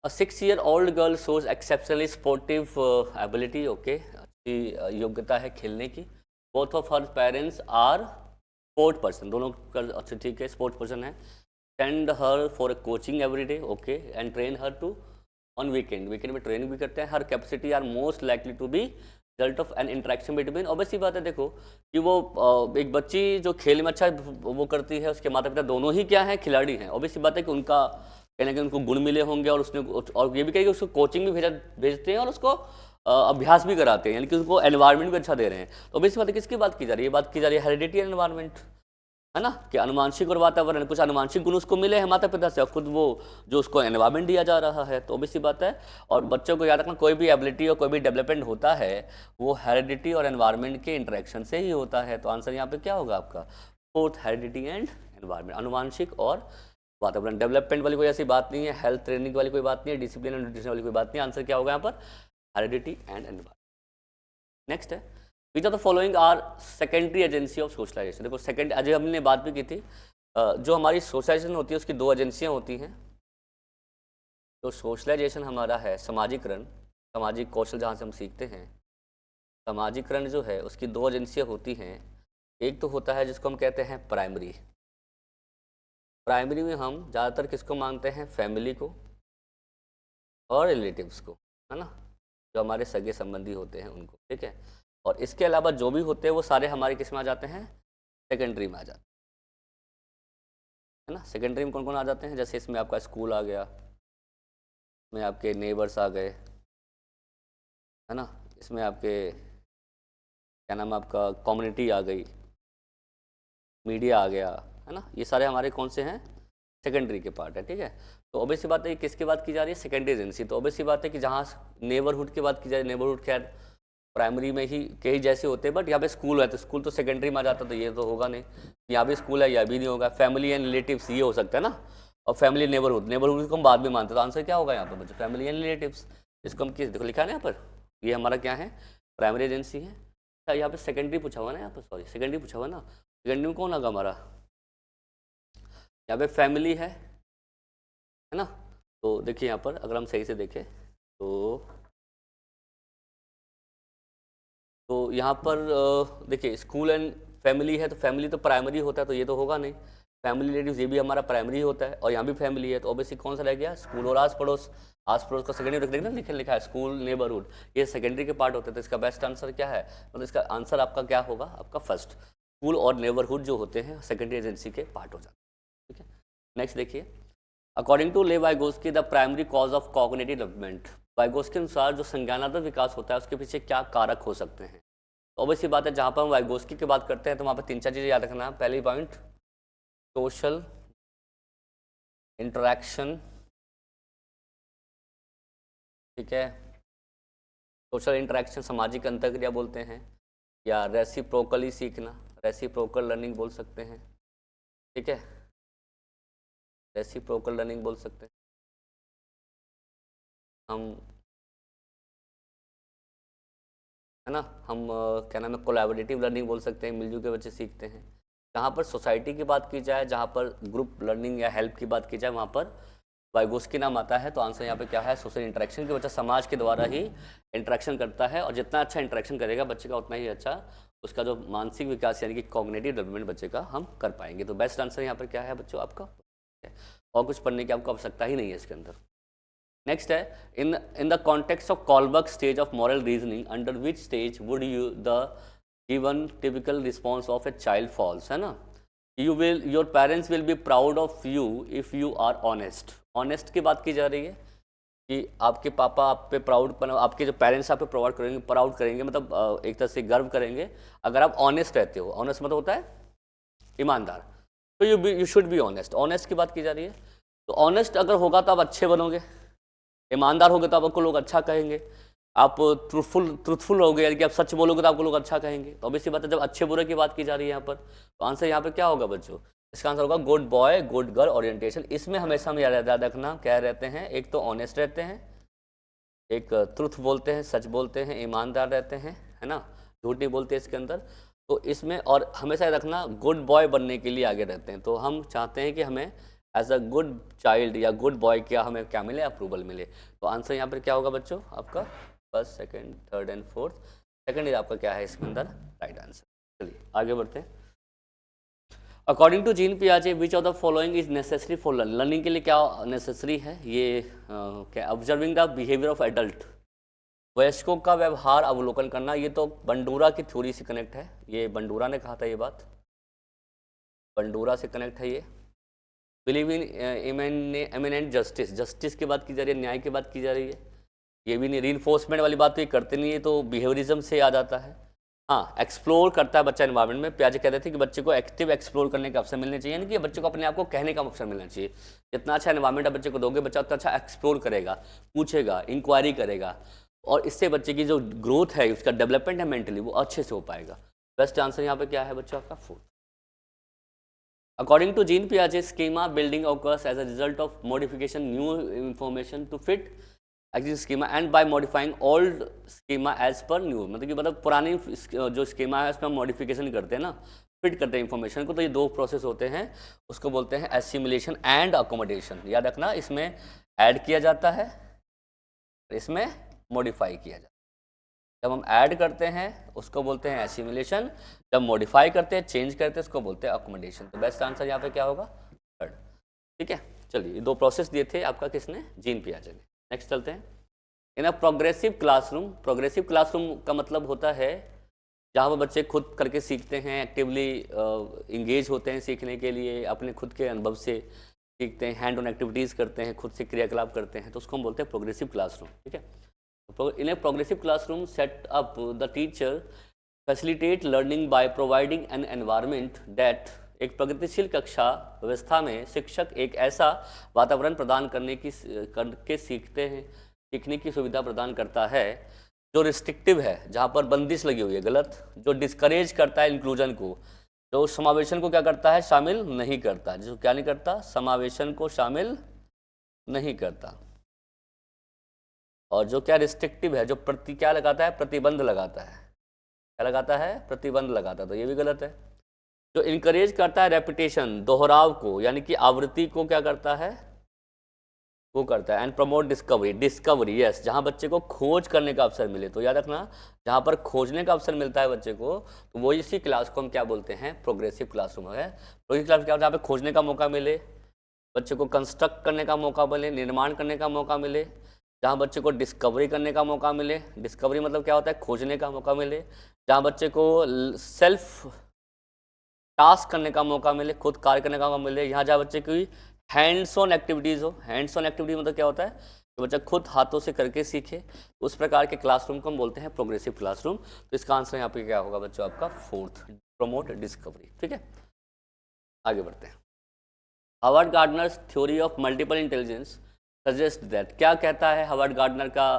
A 6-year-old girl shows exceptionally sportive ability, okay, अच्छी योग्यता है खेलने की। Both of her parents are sport person, दोनों का अच्छा ठीक है, स्पोर्ट पर्सन है। Send her for a coaching every day, okay, and train her to on weekend में ट्रेनिंग भी करते हैं। Her capacity are most likely to be result of an interaction between, obviously बात है देखो कि वो एक बच्ची जो खेल में अच्छा वो करती है, उसके माता पिता दोनों ही क्या हैं? खिलाड़ी हैं। ऑब्वियसली बात है कि उनका कहीं ना कहीं उनको गुण मिले होंगे, और उसने और ये भी कहें कि उसको कोचिंग भी भेजते हैं और उसको अभ्यास भी कराते हैं, यानी कि उसको एनवायरनमेंट भी अच्छा दे रहे हैं। तो ऑब्वियसली बात है किसकी बात की जा रही है? बात की जा रही है हेरिडिटी एनवायरनमेंट, है ना, कि अनुवांशिक और वातावरण, कुछ अनुवांशिक गुण उसको मिले हैं माता पिता से, और खुद वो जो उसको एनवायरनमेंट दिया जा रहा है। तो ऑब्वियसली बात है। और बच्चों को याद रखना, कोई भी एबिलिटी और कोई भी डेवलपमेंट होता है वो हेरिडिटी और एनवायरनमेंट के इंटरेक्शन से ही होता है। तो आंसर यहाँ पे क्या होगा आपका? फोर्थ, हेरिडिटी एंड एनवायरनमेंट, अनुवांशिक और वातावरण। डेवलपमेंट वाली कोई ऐसी बात नहीं है, हेल्थ ट्रेनिंग वाली कोई बात नहीं है, डिसिप्लिन एंड न्यूट्रिशन वाली कोई बात नहीं है। आंसर क्या होगा यहाँ पर? Heredity and environment. नेक्स्ट है, which of the following are secondary agency of socialisation. देखो सेकेंड, अजय हमने बात भी की थी, जो हमारी सोशलाइजेशन होती है उसकी दो एजेंसियां होती हैं। तो सोशलाइजेशन हमारा है समाजीकरण, सामाजिक कौशल जहाँ से हम सीखते हैं। समाजीकरण जो है उसकी दो एजेंसियां होती हैं। एक तो होता है जिसको हम कहते हैं प्राइमरी। प्राइमरी में हम ज़्यादातर किसको मानते हैं? फैमिली को और रिलेटिव्स को, है ना, जो हमारे सगे संबंधी होते हैं उनको। ठीक है, और इसके अलावा जो भी होते हैं वो सारे हमारे किस में आ जाते हैं? सेकेंडरी में आ जाते हैं, है ना। सेकेंडरी में कौन कौन आ जाते हैं? जैसे इसमें आपका स्कूल आ गया, इसमें आपके नेबर्स आ गए, है ना, इसमें आपके क्या नाम, आपका कम्युनिटी आ गई, मीडिया आ गया, है ना, ये सारे हमारे कौन से हैं, सेकेंडरी के पार्ट है, ठीक है। तो ऑब्वियस सी बात है किसकी बात की जा रही है, सेकेंडरी एजेंसी। तो ऑब्वियस सी बात है कि जहाँ नेबरहुड की बात की जाए, नेबरहुड खैर प्राइमरी में ही कई जैसे होते हैं, बट यहाँ पे स्कूल है तो स्कूल तो सेकेंडरी में आ जाता, तो ये तो होगा नहीं। यहाँ भी स्कूल है, यह भी नहीं होगा। फैमिली एंड रिलेटिव्स ये हो सकता है ना, और फैमिली नेबरहुड, नेबरहुड को हम बाद में मानते हैं, तो आंसर क्या होगा यहाँ पर बच्चों, फैमिली एंड रिलेटिव्स। इसको हम किस, देखो लिखा है ना यहाँ पर, ये हमारा क्या है, प्राइमरी एजेंसी है। अच्छा यहाँ पे सेकेंडरी पूछा हुआ ना, यहाँ पर सॉरी सेकेंडरी पूछा हुआ ना, सेकेंडरी में कौन होगा हमारा, यहाँ पे फैमिली है ना। तो देखिए यहाँ पर अगर हम सही से देखें तो यहाँ पर देखिए स्कूल एंड फैमिली है, तो फैमिली तो प्राइमरी होता है, तो ये तो होगा नहीं। फैमिली रिलेटिव्स ये भी हमारा प्राइमरी होता है, और यहाँ भी फैमिली है, तो ऑब्वियसली कौन सा रह गया, स्कूल और आस पड़ोस। आस पड़ोस का सेकेंडरी रख देंगे ना, लिखा है स्कूल नेबरहुड, ये सेकेंडरी के पार्ट होते हैं। तो इसका बेस्ट आंसर क्या है, मतलब इसका आंसर आपका क्या होगा, आपका फर्स्ट, स्कूल और नेबरहुड जो होते हैं सेकेंडरी एजेंसी के पार्ट हो जाते हैं, ठीक है। नेक्स्ट देखिए, अकॉर्डिंग टू ले Vygotsky the primary cause of cognitive development, Vygotsky के अनुसार जो संज्ञानात्मक विकास होता है उसके पीछे क्या कारक हो सकते हैं। तो ऑब्वियसली बात है जहाँ पर हम वाइगोस्की की बात करते हैं तो वहाँ पर 3-4 चीज़ें याद रखना। पहली पॉइंट, सोशल इंटरेक्शन, ठीक है, सोशल इंटरेक्शन सामाजिक अंतःक्रिया बोलते हैं, या रेसिप्रोकली सीखना, रेसिप्रोकल लर्निंग बोल सकते हैं, ठीक है, रेसिप्रोकल लर्निंग बोल सकते हैं हम, है ना। हम क्या नाम है, कोलैबोरेटिव लर्निंग बोल सकते हैं, मिलजुल के बच्चे सीखते हैं। जहाँ पर सोसाइटी की बात की जाए, जहाँ पर ग्रुप लर्निंग या हेल्प की बात की जाए, वहाँ पर वाइगोस्की नाम आता है। तो आंसर यहाँ पे क्या है, सोशल इंटरेक्शन के, बच्चा समाज के द्वारा ही इंटरेक्शन करता है, और जितना अच्छा इंटरेक्शन करेगा बच्चे का उतना ही अच्छा उसका जो मानसिक विकास यानी कि कॉग्निटिव डेवलपमेंट बच्चे का हम कर पाएंगे। तो बेस्ट आंसर यहाँ पर क्या है बच्चों आपका, और कुछ पढ़ने की आपको आवश्यकता ही नहीं है इसके अंदर। नेक्स्ट है, in the context of Kohlberg stage of moral reasoning, under which stage would you the given typical response of a child falls, है ना। You will, your parents will be proud of you if you are honest. Honest की बात की जा रही है कि आपके पापा आप पे प्राउड, आपके जो पेरेंट्स आप पे प्राउड करेंगे, मतलब एक तरह से गर्व करेंगे अगर आप ऑनेस्ट रहते हो। ऑनेस्ट मतलब होता है ईमानदार, तो you should be honest. Honest की बात की जा रही है, तो ऑनेस्ट अगर होगा तो आप अच्छे बनोगे, ईमानदार होगे तो आपको लोग अच्छा कहेंगे, आप ट्रूथफुल होगे यानी कि आप सच बोलोगे तो आपको लोग अच्छा कहेंगे। तो ऑब्वियसली बात है जब अच्छे बुरे की बात की जा रही है यहाँ पर, तो आंसर यहाँ पर क्या होगा बच्चों, इसका आंसर होगा good boy good girl orientation. इसमें हमेशा हम याद रखना क्या रहते हैं, एक तो ऑनेस्ट रहते हैं, एक ट्रुथ बोलते हैं, सच बोलते हैं, ईमानदार रहते हैं, है ना, झूठ नहीं बोलते इसके अंदर। तो इसमें और हमेशा याद रखना गुड बॉय बनने के लिए आगे रहते हैं। तो हम चाहते हैं कि हमें एज अ गुड चाइल्ड या गुड बॉय क्या हमें क्या मिले, अप्रूवल मिले। तो आंसर यहाँ पर क्या होगा बच्चों आपका, first second third and fourth. Second is आपका क्या है इसके अंदर राइट आंसर। चलिए आगे बढ़ते हैं। अकॉर्डिंग टू जीन पियाजे which of the following is necessary for learning के लिए क्या नेसेसरी है, ये क्या, observing the behaviour of adult, वयस्कों का व्यवहार अवलोकन करना। ये तो बंडूरा की थ्योरी से कनेक्ट है, ये बंडूरा ने कहा था, ये बात बंडूरा से कनेक्ट है ये। Believe in eminent justice, justice की बात की जा रही है, न्याय की बात की जा रही है। ये भी नहीं, रीइंफोर्समेंट वाली बात तो ये करते नहीं है, तो बिहेवियरिज्म से याद आता है। हाँ, एक्सप्लोर करता है बच्चा एनवायरनमेंट में। पियाजे कहते थे कि बच्चे को एक्टिव एक्सप्लोर करने का अवसर मिलने चाहिए, यानी कि बच्चे को अपने आप को कहने का अवसर मिलना चाहिए। जितना अच्छा एनवायरनमेंट आप बच्चे को दोगे, बच्चा उतना अच्छा एक्सप्लोर करेगा, पूछेगा, इंक्वायरी करेगा, और इससे बच्चे की जो ग्रोथ है, उसका डेवलपमेंट है मेंटली, वो अच्छे से हो पाएगा। बेस्ट आंसर यहाँ पे क्या है बच्चों आपका फोर्थ। अकॉर्डिंग टू जीन पियाजे schema building occurs as a result of modification new information to fit existing schema and by modifying old schema as per new. मतलब पुरानी जो स्कीमा है उसमें हम मॉडिफिकेशन करते हैं ना, फिट करते हैं इन्फॉर्मेशन को। तो ये दो प्रोसेस होते हैं, उसको बोलते हैं एसिमिलेशन एंड अकोमोडेशन। याद रखना, इसमें ऐड किया जाता है, इसमें मॉडिफाई किया जाता है। जब हम ऐड करते हैं उसको बोलते हैं एसिमिलेशन, जब मॉडिफाई करते हैं, चेंज करते हैं, उसको बोलते हैं अकोमोडेशन। तो बेस्ट आंसर यहाँ पे क्या होगा, थर्ड। ठीक है, चलिए दो प्रोसेस दिए थे आपका किसने, जीन पियाजे ने। नेक्स्ट चलते हैं। In a progressive classroom, progressive classroom का मतलब होता है जहाँ पर बच्चे खुद करके सीखते हैं, एक्टिवली इंगेज होते हैं सीखने के लिए, अपने खुद के अनुभव से सीखते हैं, हैंड ऑन एक्टिविटीज़ करते हैं, खुद से क्रियाकलाप करते हैं, तो उसको हम बोलते हैं प्रोग्रेसिव क्लासरूम। ठीक है, in a progressive classroom set up the teacher facilitate learning by providing an environment that एक प्रगतिशील कक्षा व्यवस्था में शिक्षक एक ऐसा वातावरण प्रदान करके सीखने की सुविधा प्रदान करता है जो रिस्ट्रिक्टिव है, जहाँ पर बंदिश लगी हुई है, गलत। जो डिस्करेज करता है इंक्लूजन को, जो समावेशन को क्या करता है, शामिल नहीं करता। जो क्या नहीं करता, समावेशन को शामिल नहीं करता। और जो क्या रिस्ट्रिक्टिव है, जो क्या लगाता है, प्रतिबंध लगाता है। क्या लगाता है, प्रतिबंध लगाता है, तो ये भी गलत है। जो इनकरेज करता है रेपिटेशन, दोहराव को, यानी कि आवृत्ति को क्या करता है, वो करता है। एंड प्रमोट डिस्कवरी यस, जहाँ बच्चे को खोज करने का अवसर मिले। तो याद रखना, जहाँ पर खोजने का अवसर मिलता है बच्चे को, तो वो इसी क्लास को हम क्या बोलते हैं, प्रोग्रेसिव क्लासरूम है। प्रोग्रेसिव क्लास क्या होता है, जहाँ पे खोजने का मौका मिले, बच्चे को कंस्ट्रक्ट करने का मौका मिले, निर्माण करने का मौका मिले, जहाँ बच्चे को डिस्कवरी करने का मौका मिले। डिस्कवरी मतलब क्या होता है, खोजने का मौका मिले। जहाँ बच्चे को सेल्फ टास्क करने का मौका मिले, खुद कार्य करने का मौका मिले। यहाँ जहाँ बच्चे की हैंड्स ऑन एक्टिविटीज़ हो। हैंड्स ऑन एक्टिविटी मतलब क्या होता है, कि बच्चा खुद हाथों से करके सीखे। उस प्रकार के क्लासरूम को हम बोलते हैं प्रोग्रेसिव क्लासरूम। तो इसका आंसर यहाँ पे क्या होगा बच्चों, आपका फोर्थ, प्रमोट डिस्कवरी। ठीक है, आगे बढ़ते हैं। Howard Gardner's theory of multiple intelligence suggest that, क्या कहता है हावर्ड गार्डनर का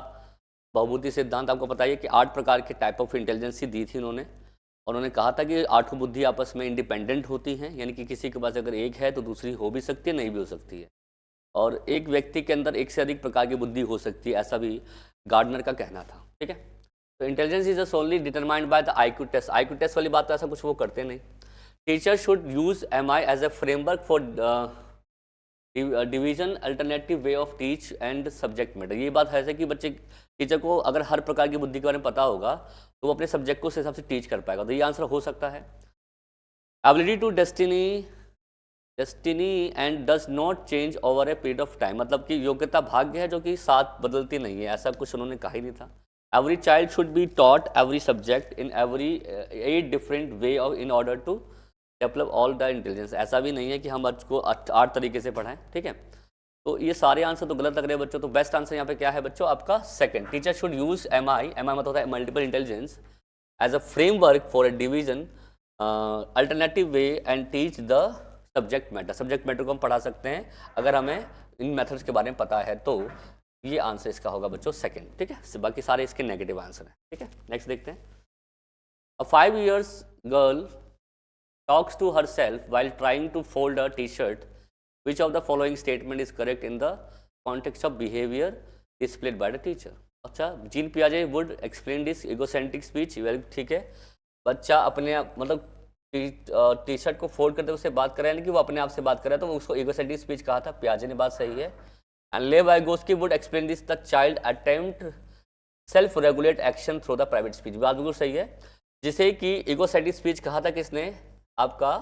बहुबुद्धि सिद्धांत। आपको पता है कि 8 प्रकार के टाइप ऑफ इंटेलिजेंस ही दी थी उन्होंने। और उन्होंने कहा था कि 8 बुद्धि आपस में इंडिपेंडेंट होती हैं, यानी कि किसी के पास अगर एक है तो दूसरी हो भी सकती है, नहीं भी हो सकती है। और एक व्यक्ति के अंदर एक से अधिक प्रकार की बुद्धि हो सकती है, ऐसा भी गार्डनर का कहना था। ठीक है, तो intelligence is just only determined by the IQ test. IQ test वाली बात तो ऐसा कुछ वो करते नहीं। Teacher should use MI as a framework for division alternative way of teach and subject matter. ये बात है कि बच्चे टीचर को अगर हर प्रकार की बुद्धि के बारे में पता होगा तो वो अपने सब्जेक्ट को उस हिसाब से टीच कर पाएगा। तो ये आंसर हो सकता है। Ability to destiny and does not change over a period of time, मतलब कि योग्यता भाग्य है जो कि साथ बदलती नहीं है, ऐसा कुछ उन्होंने कहा ही नहीं था। Every child should be taught every subject in every 8 different way of in order to develop all the intelligence. ऐसा भी नहीं है कि हम बच्चों को 8 तरीके से पढ़ाएं। ठीक है, तो ये सारे आंसर तो गलत लग रहे हैं बच्चों। तो बेस्ट आंसर यहाँ पे क्या है बच्चों, आपका second. Teacher should use MI मतलब होता है multiple intelligence, as a framework for a division alternative way and teach the subject matter. Subject matter को हम पढ़ा सकते हैं अगर हमें इन मेथड्स के बारे में पता है। तो ये आंसर इसका होगा बच्चों सेकंड। ठीक है, बाकी सारे इसके नेगेटिव आंसर हैं। ठीक है, नेक्स्ट देखते हैं। अ 5 years girl talks to herself while trying to fold a t-shirt. Which of the following statement is correct in the context of behavior displayed by the teacher? अच्छा, जीन पियाजे would explain this egocentric speech. Very ठीक है, बच्चा अपने मतलब T shirt को fold करते हुए उससे बात कर रहा है, यानी कि वो अपने आप से बात कर रहा है, तो उसको egocentric स्पीच कहा था। पियाजे ने बात सही है। And Lev Vygotsky would explain this, the child attempt self regulate action through the private speech. बात बिल्कुल सही है। जिसे कि egocentric स्पीच कहा था किसने, आपका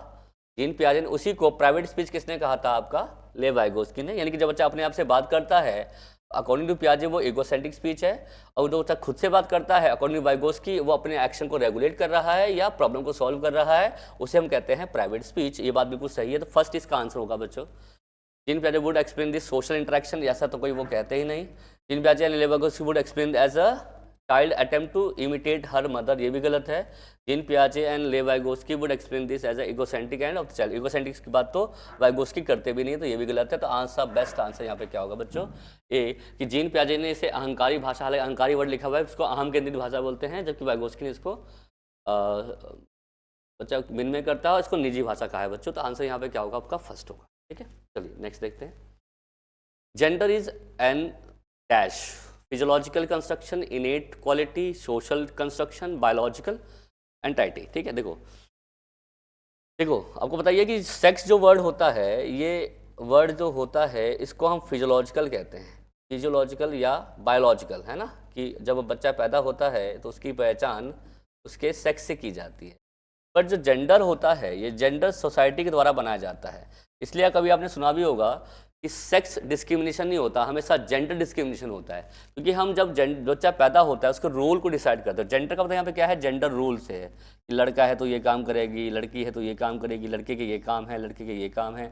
जीन पियाजे ने। उसी को प्राइवेट स्पीच किसने कहा था, आपका लेव वाइगोस्की ने। यानी कि जब बच्चा अपने आप से बात करता है अकॉर्डिंग टू पियाजे वो इगोसेंट्रिक स्पीच है, और जो बच्चा खुद से बात करता है अकॉर्डिंग टू वाइगोस्की वो अपने एक्शन को रेगुलेट कर रहा है या प्रॉब्लम को सॉल्व कर रहा है, उसे हम कहते हैं प्राइवेट स्पीच। ये बात बिल्कुल सही है। तो फर्स्ट इसका आंसर होगा बच्चों, जीन पियाजे would explain this social interaction, ऐसा तो कोई वो कहते ही नहीं। जीन पियाजे and Lev Vygotsky would explain as a child attempt to imitate her mother, ये भी गलत है। जीन पियाजे and Lev Vygotsky would explain this as egocentric end of the child. Egocentric की बात तो वाइगोस्की करते भी नहीं, तो ये भी गलत है। तो आंसर बेस्ट आंसर यहाँ पे क्या होगा बच्चों, ए, कि जीन पियाजे ने इसे अहंकारी भाषा, हालांकि अहंकारी वर्ड लिखा हुआ है, इसको अहम केंद्रित भाषा बोलते हैं, जबकि वाइगोस्की ने इसको बच्चा विनिमय करता है, इसको निजी भाषा कहा है बच्चों। तो आंसर यहाँ पे क्या होगा, आपका फर्स्ट होगा। ठीक है, चलिए नेक्स्ट देखते हैं। Gender is an dash, physiological construction, इनेट quality, social construction, biological entity. ठीक है, देखो आपको बताइए कि सेक्स जो वर्ड होता है, ये वर्ड जो होता है इसको हम फिजियोलॉजिकल कहते हैं, फिजियोलॉजिकल या बायोलॉजिकल, है ना। कि जब बच्चा पैदा होता है तो उसकी पहचान उसके सेक्स से की जाती है। पर जो जेंडर होता है ये जेंडर सोसाइटी के द्वारा बनाया जाता है। इसलिए कभी आपने सुना भी होगा कि सेक्स डिस्क्रिमिनेशन नहीं होता, हमेशा जेंडर डिस्क्रिमिनेशन होता है। क्योंकि हम जब बच्चा पैदा होता है उसके रोल को डिसाइड करते हैं। जेंडर का मतलब यहाँ पे क्या है, जेंडर रूल से है कि लड़का है तो ये काम करेगी, लड़की है तो ये काम करेगी, लड़के के ये काम है, लड़के के ये काम है,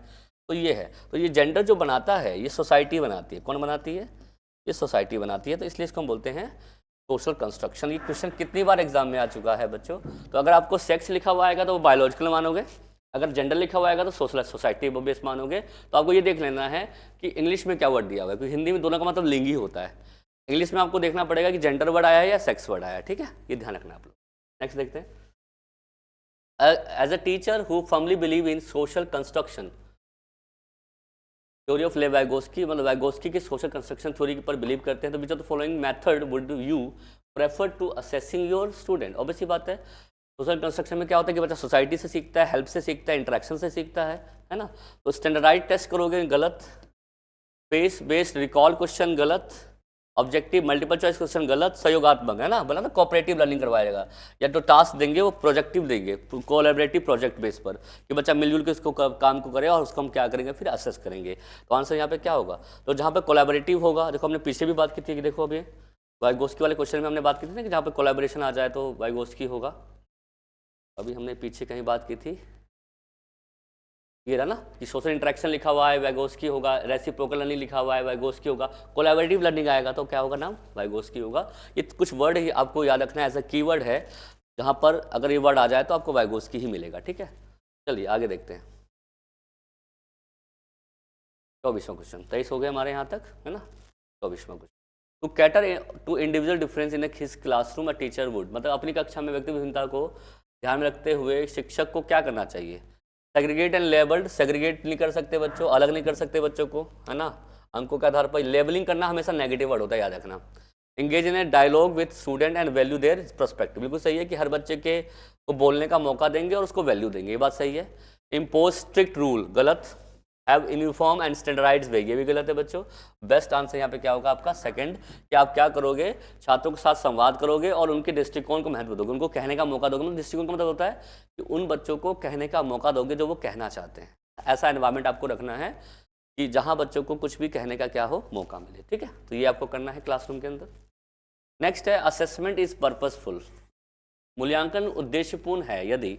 तो ये है। तो ये जेंडर जो बनाता है ये सोसाइटी बनाती है। कौन बनाती है, ये सोसाइटी बनाती है। तो इसलिए इसको हम बोलते हैं सोशल कंस्ट्रक्शन। ये क्वेश्चन कितनी बार एग्जाम में आ चुका है बच्चों। तो अगर आपको सेक्स लिखा हुआ आएगा तो वो बायोलॉजिकल मानोगे, अगर जेंडर लिखा हुआ आएगा तो सोशल सोसाइटी बेस मानोगे। तो आपको ये देख लेना है कि इंग्लिश में क्या वर्ड दिया हुआ है, क्योंकि हिंदी में दोनों का मतलब लिंग ही होता है। इंग्लिश में आपको देखना पड़ेगा कि जेंडर वर्ड आया है या सेक्स वर्ड आया है, ठीक है, ये ध्यान रखना आप लोग। नेक्स्ट देखते हैं। As a teacher who firmly believe in social construction theory of Lev Vygotsky, मतलब वाइगोस्की की सोशल कंस्ट्रक्शन थ्योरी के ऊपर बिलीव करते हैं, तो which of the following method would you prefer to assessing your student. Obviously बात है, सोशल कंस्ट्रक्शन में क्या होता है कि बच्चा सोसाइटी से सीखता है, हेल्प से सीखता है, इंटरेक्शन से सीखता है ना। तो स्टैंडर्डाइज टेस्ट करोगे, गलत। फेस बेस्ड रिकॉल क्वेश्चन, गलत। ऑब्जेक्टिव मल्टीपल चॉइस क्वेश्चन, गलत। सहयोगात्मक, है ना, बोला ना कोऑपरेटिव लर्निंग करवाएगा, या तो टास्क देंगे वो प्रोजेक्टिव देंगे, कोलैबोरेटिव प्रोजेक्ट बेस पर, कि बच्चा मिलजुल के इसको काम को करे और उसको हम क्या करेंगे फिर असेस करेंगे। तो आंसर यहाँ पे क्या होगा, तो जहाँ पे कोलैबोरेटिव होगा, देखो हमने पीछे भी बात की थी कि देखो अभी वाइगोस्की वाले क्वेश्चन में हमने बात की थी ना कि जहाँ पे कोलैबोरेशन आ जाए तो वाइगोस्की होगा। अभी हमने पीछे कहीं बात की थी, ये रहा ना कि सोशल इंटरेक्शन लिखा हुआ है वाइगोस्की होगा, रेसिप्रोकल लर्निंग लिखा हुआ है वाइगोस्की होगा, कोलैबोरेटिव लर्निंग आएगा तो क्या होगा नाम, वाइगोस्की होगा। ये कुछ वर्ड ही आपको याद रखना है, ऐसा कीवर्ड है जहाँ पर अगर ये वर्ड आ जाए तो आपको वाइगोस्की ही मिलेगा, ठीक है। चलिए आगे देखते हैं। 24वां क्वेश्चन, 23 हो गए हमारे यहाँ तक, है ना। 24वां question, to cater to individual difference in his classroom a teacher would, मतलब अपनी कक्षा में व्यक्तिगत भिन्नता को ध्यान में रखते हुए शिक्षक को क्या करना चाहिए। सेग्रीगेट एंड लेबल्ड, सेग्रीगेट नहीं कर सकते बच्चों, अलग नहीं कर सकते बच्चों को, है ना, अंकों के आधार पर। लेबलिंग करना हमेशा नेगेटिव वर्ड होता है, याद रखना। Engage in a dialogue with student and value their perspective, बिल्कुल सही है कि हर बच्चे के को बोलने का मौका देंगे और उसको वैल्यू देंगे, ये बात सही है। इम्पोज स्ट्रिक्ट रूल, गलत। हैव यूनिफॉर्म एंड स्टैंडर्डाइज्ड वे, ये भी गलत है बच्चों। बेस्ट आंसर यहाँ पे क्या होगा आपका सेकंड, कि आप क्या करोगे, छात्रों के साथ संवाद करोगे और उनके दृष्टिकोण को महत्व दोगे, उनको कहने का मौका दोगे। मतलब दृष्टिकोण का मतलब होता है कि उन बच्चों को कहने का मौका दोगे जो वो कहना चाहते हैं। ऐसा एनवायरमेंट आपको रखना है कि जहाँ बच्चों को कुछ भी कहने का क्या हो, मौका मिले, ठीक है। तो ये आपको करना है क्लासरूम के अंदर। नेक्स्ट है असेसमेंट इज पर्पसफुल, मूल्यांकन उद्देश्यपूर्ण है यदि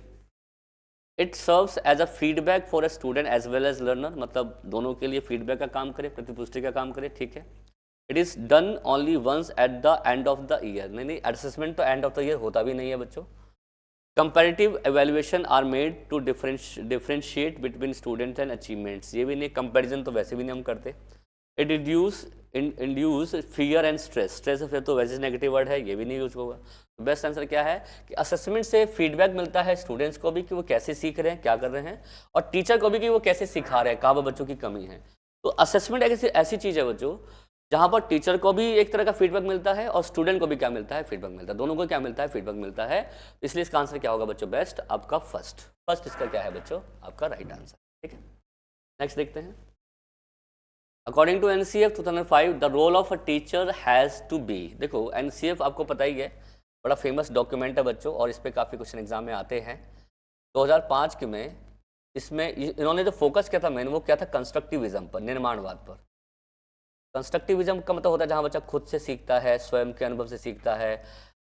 it serves as a feedback for a student as well as learner, मतलब दोनों के लिए फीडबैक का काम करे, प्रतिपुष्टि का काम करे, ठीक है। It is done only once at the end of the year, नहीं असेसमेंट तो एंड ऑफ द ईयर होता भी नहीं है बच्चों। Comparative evaluation are made to differentiate between students and achievements, ये भी नहीं, कंपैरिजन तो वैसे भी नहीं हम करते। It induce fear and stress, stress फिर तो वैसे नेगेटिव वर्ड है, ये भी नहीं यूज होगा। बेस्ट आंसर क्या है कि असेसमेंट से फीडबैक मिलता है स्टूडेंट्स को भी कि वो कैसे सीख रहे हैं, क्या कर रहे हैं, और टीचर को भी कि वो कैसे सिखा रहे हैं, कहाँ पर बच्चों की कमी है। तो असेसमेंट एक ऐसी चीज़ है बच्चों जहाँ पर टीचर को भी एक तरह का फीडबैक मिलता है और स्टूडेंट को भी क्या मिलता है, फीडबैक मिलता है, दोनों को क्या मिलता है, फीडबैक मिलता है। इसलिए इसका आंसर क्या होगा बच्चों, बेस्ट आपका फर्स्ट इसका क्या है बच्चों, आपका राइट आंसर, ठीक है। नेक्स्ट देखते हैं। According to NCF 2005 the role of a teacher has to be, देखो NCF आपको पता ही है, बड़ा फेमस डॉक्यूमेंट है बच्चों, और इस पर काफ़ी क्वेश्चन एग्जाम में आते हैं। 2005 के में इसमें इन्होंने जो फोकस किया था मेन, वो क्या था, कंस्ट्रक्टिविज्म पर, निर्माणवाद पर। कंस्ट्रक्टिविज्म का मतलब होता है जहाँ बच्चा खुद से सीखता है, स्वयं के अनुभव से सीखता है,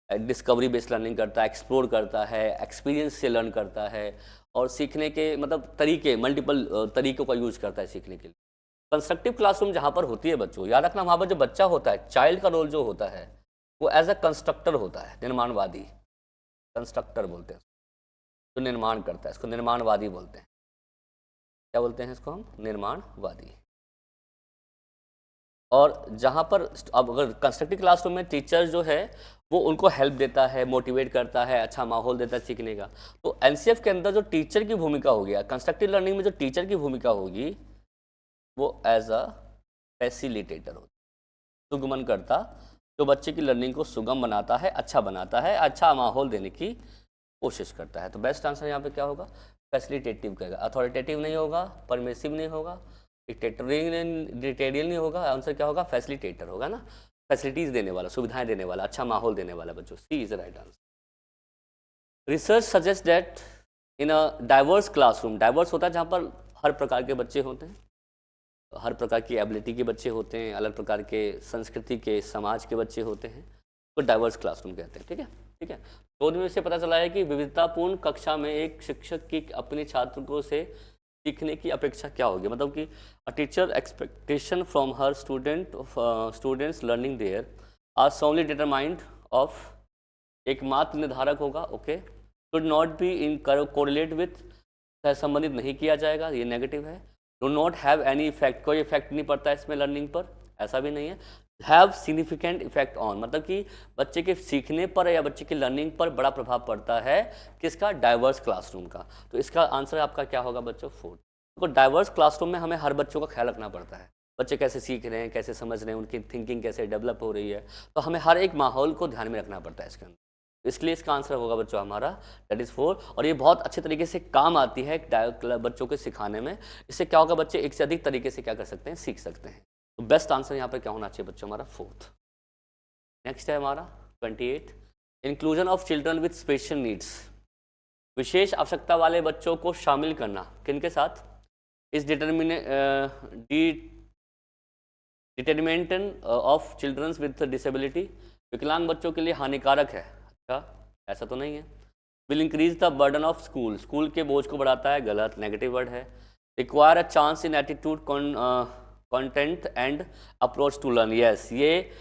डिस्कवरी बेस्ड लर्निंग करता है, एक्सप्लोर करता है, एक्सपीरियंस से लर्न करता है, और सीखने के मतलब तरीके, मल्टीपल तरीकों का यूज करता है सीखने के लिए। कंस्ट्रक्टिव क्लासरूम जहाँ पर होती है बच्चों, याद रखना वहाँ पर जो बच्चा होता है, चाइल्ड का रोल जो होता है वो एज अ कंस्ट्रक्टर होता है, निर्माणवादी, कंस्ट्रक्टर बोलते हैं जो निर्माण करता है, इसको निर्माणवादी बोलते हैं। क्या बोलते हैं इसको हम, निर्माणवादी। और जहाँ पर अब अगर कंस्ट्रक्टिव क्लासरूम में टीचर जो है वो उनको हेल्प देता है, मोटिवेट करता है, अच्छा माहौल देता है सीखने का, तो NCF के अंदर जो टीचर की भूमिका होगी, कंस्ट्रक्टिव लर्निंग में जो टीचर की भूमिका होगी वो एज अ फैसिलिटेटर होता है, सुगमन करता, जो बच्चे की लर्निंग को सुगम बनाता है, अच्छा बनाता है, अच्छा माहौल देने की कोशिश करता है। तो बेस्ट आंसर यहाँ पे क्या होगा, फैसिलिटेटिव कहेगा, अथॉरिटेटिव नहीं होगा, परमिसिव नहीं होगा, डिक्टेटोरियल नहीं होगा, आंसर क्या होगा, फैसिलिटेटर होगा ना, फैसिलिटीज देने वाला, सुविधाएं देने वाला, अच्छा माहौल देने वाला बच्चों। C is the right answer. Research suggest that in a diverse classroom, diverse होता है जहाँ पर हर प्रकार के बच्चे होते हैं, हर प्रकार की एबिलिटी के बच्चे होते हैं, अलग प्रकार के संस्कृति के, समाज के बच्चे होते हैं, तो डाइवर्स क्लासरूम कहते हैं, ठीक है, ठीक है। शोध में से पता चला है कि विविधतापूर्ण कक्षा में एक शिक्षक की अपने छात्रों से सीखने की अपेक्षा क्या होगी, मतलब कि a teacher expectation from her students learning there are solely determined of, एकमात्र निर्धारक होगा, okay, should not be in correlate with संबंधित नहीं किया जाएगा, ये नेगेटिव है। Do not have any effect, कोई इफेक्ट नहीं पड़ता है इसमें लर्निंग पर, ऐसा भी नहीं है। हैव सिग्निफिकेंट इफेक्ट ऑन, मतलब कि बच्चे के सीखने पर या बच्चे की लर्निंग पर बड़ा प्रभाव पड़ता है किसका, डाइवर्स क्लासरूम का। तो इसका आंसर आपका क्या होगा बच्चों, 4। तो डाइवर्स क्लासरूम में हमें हर बच्चों का ख्याल रखना पड़ता है, बच्चे कैसे सीख रहे हैं, कैसे समझ रहे हैं, उनकी थिंकिंग कैसे डेवलप हो रही है, तो हमें हर एक माहौल को ध्यान में रखना पड़ता है इसके अंदर। इसलिए इसका आंसर होगा बच्चों हमारा दैट इज़ 4। और ये बहुत अच्छे तरीके से काम आती है बच्चों को सिखाने में। इससे क्या होगा, बच्चे एक से अधिक तरीके से क्या कर सकते हैं, सीख सकते हैं। तो बेस्ट आंसर यहाँ पर क्या होना चाहिए बच्चों, हमारा 4th। नेक्स्ट है हमारा 28, inclusion of children with special needs, विशेष आवश्यकता वाले बच्चों को शामिल करना किनके साथ, इस determination of childrens with disability, विकलांग बच्चों के लिए हानिकारक है। अच्छा, ऐसा तो नहीं है। Will increase the burden of school, school के बोझ को बढ़ाता है, गलत, नेगेटिव वर्ड है। Require a chance in attitude content and approach to learn, yes, ये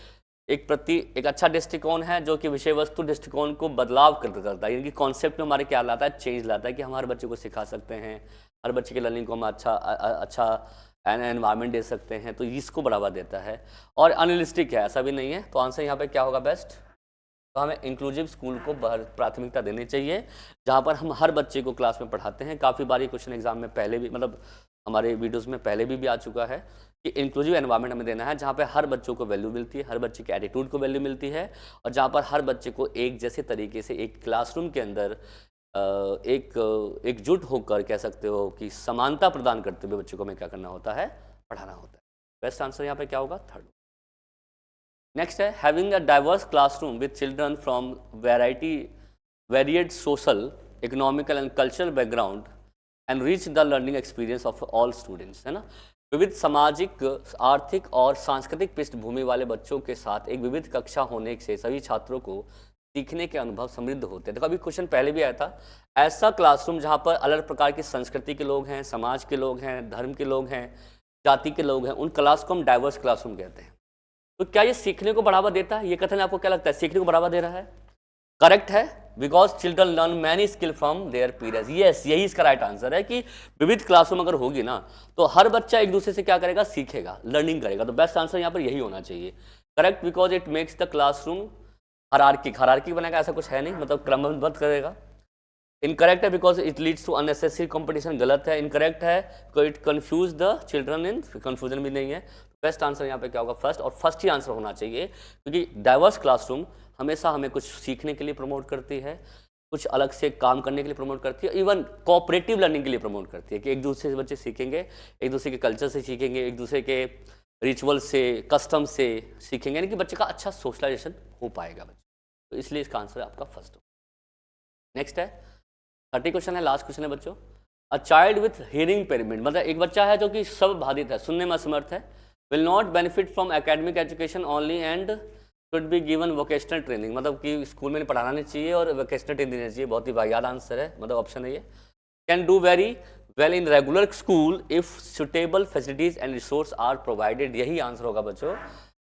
एक अच्छा दृष्टिकोण है जो कि विषय वस्तु दृष्टिकोण को बदलाव करता है, यानी कि कॉन्सेप्ट में हमारे क्या लाता है, चेंज लाता है कि हम हर बच्चे को सिखा सकते हैं, हर बच्चे की लर्निंग को हम अच्छा एनवायरनमेंट दे सकते हैं, तो इसको बढ़ावा देता है। और अनरियलिस्टिक है, ऐसा भी नहीं है। तो आंसर यहाँ पे क्या होगा बेस्ट, तो हमें इंक्लूसिव स्कूल को प्राथमिकता देनी चाहिए, जहाँ पर हम हर बच्चे को क्लास में पढ़ाते हैं। काफ़ी बार क्वेश्चन एग्जाम में पहले भी, मतलब हमारे वीडियोस में पहले भी आ चुका है कि इंक्लूसिव एनवायरनमेंट हमें देना है, जहाँ पर हर बच्चों को वैल्यू मिलती है, हर बच्चे के एटीट्यूड को वैल्यू मिलती है, और जहाँ पर हर बच्चे को एक जैसे तरीके से एक क्लासरूम के अंदर एकजुट होकर कह सकते हो कि समानता प्रदान करते हुए बच्चों को हमें क्या करना होता है, पढ़ाना होता है। बेस्ट आंसर यहाँ पे क्या होगा, 3rd। नेक्स्ट है having a diverse classroom with children from varied social, economical and cultural background and reach the learning experience of all students, है ना। विविध सामाजिक, आर्थिक और सांस्कृतिक पृष्ठभूमि वाले बच्चों के साथ एक विविध कक्षा होने से सभी छात्रों को सीखने के अनुभव समृद्ध होते हैं। देखो अभी क्वेश्चन पहले भी आया था, ऐसा क्लासरूम जहाँ पर अलग प्रकार की संस्कृति के लोग हैं, समाज के लोग हैं, धर्म के लोग हैं, जाति के लोग हैं, उन क्लास को हम डाइवर्स क्लासरूम कहते हैं। तो क्या ये सीखने को बढ़ावा देता है, ये कथन आपको क्या लगता है, सीखने को बढ़ावा दे रहा है? करेक्ट है, because children learn many skill from their peers, yes, यही इसका राइट आंसर है कि विविध क्लासरूम अगर होगी ना तो हर बच्चा एक दूसरे से क्या करेगा, सीखेगा, लर्निंग करेगा। तो बेस्ट आंसर यहाँ पर यही होना चाहिए, correct, because it makes the classroom hierarchy बनाएगा, ऐसा कुछ है नहीं, मतलब क्रमबद्ध करेगा। इनकरेक्ट है because it leads to unnecessary competition, गलत है। इनकरेक्ट है because it confuse the children, इन कंफ्यूजन भी नहीं है। बेस्ट आंसर यहाँ पे क्या होगा, फर्स्ट, और फर्स्ट ही आंसर होना चाहिए, क्योंकि डाइवर्स क्लासरूम हमेशा हमें कुछ सीखने के लिए प्रमोट करती है, कुछ अलग से काम करने के लिए प्रमोट करती है, इवन कोऑपरेटिव लर्निंग के लिए प्रमोट करती है कि एक दूसरे से बच्चे सीखेंगे, एक दूसरे के कल्चर से सीखेंगे, एक दूसरे के रिचुअल से, कस्टम से सीखेंगे, यानी कि बच्चे का अच्छा सोशलाइजेशन हो पाएगा बच्चे। तो इसलिए इसका आंसर आपका फर्स्ट हो। नेक्स्ट है 30 क्वेश्चन है, लास्ट क्वेश्चन है बच्चों। A child with hearing impairment, मतलब एक बच्चा है जो कि सब बाधित है, सुनने में असमर्थ है, will not benefit from academic education only and should be given vocational training, मतलब कि स्कूल में पढ़ाना नहीं चाहिए और वोकेशनल ट्रेनिंग देनी चाहिए। बहुत ही वाहियात आंसर है, मतलब ऑप्शन है ये। Can do very well in regular school if suitable facilities and resource are provided, यही आंसर होगा बच्चों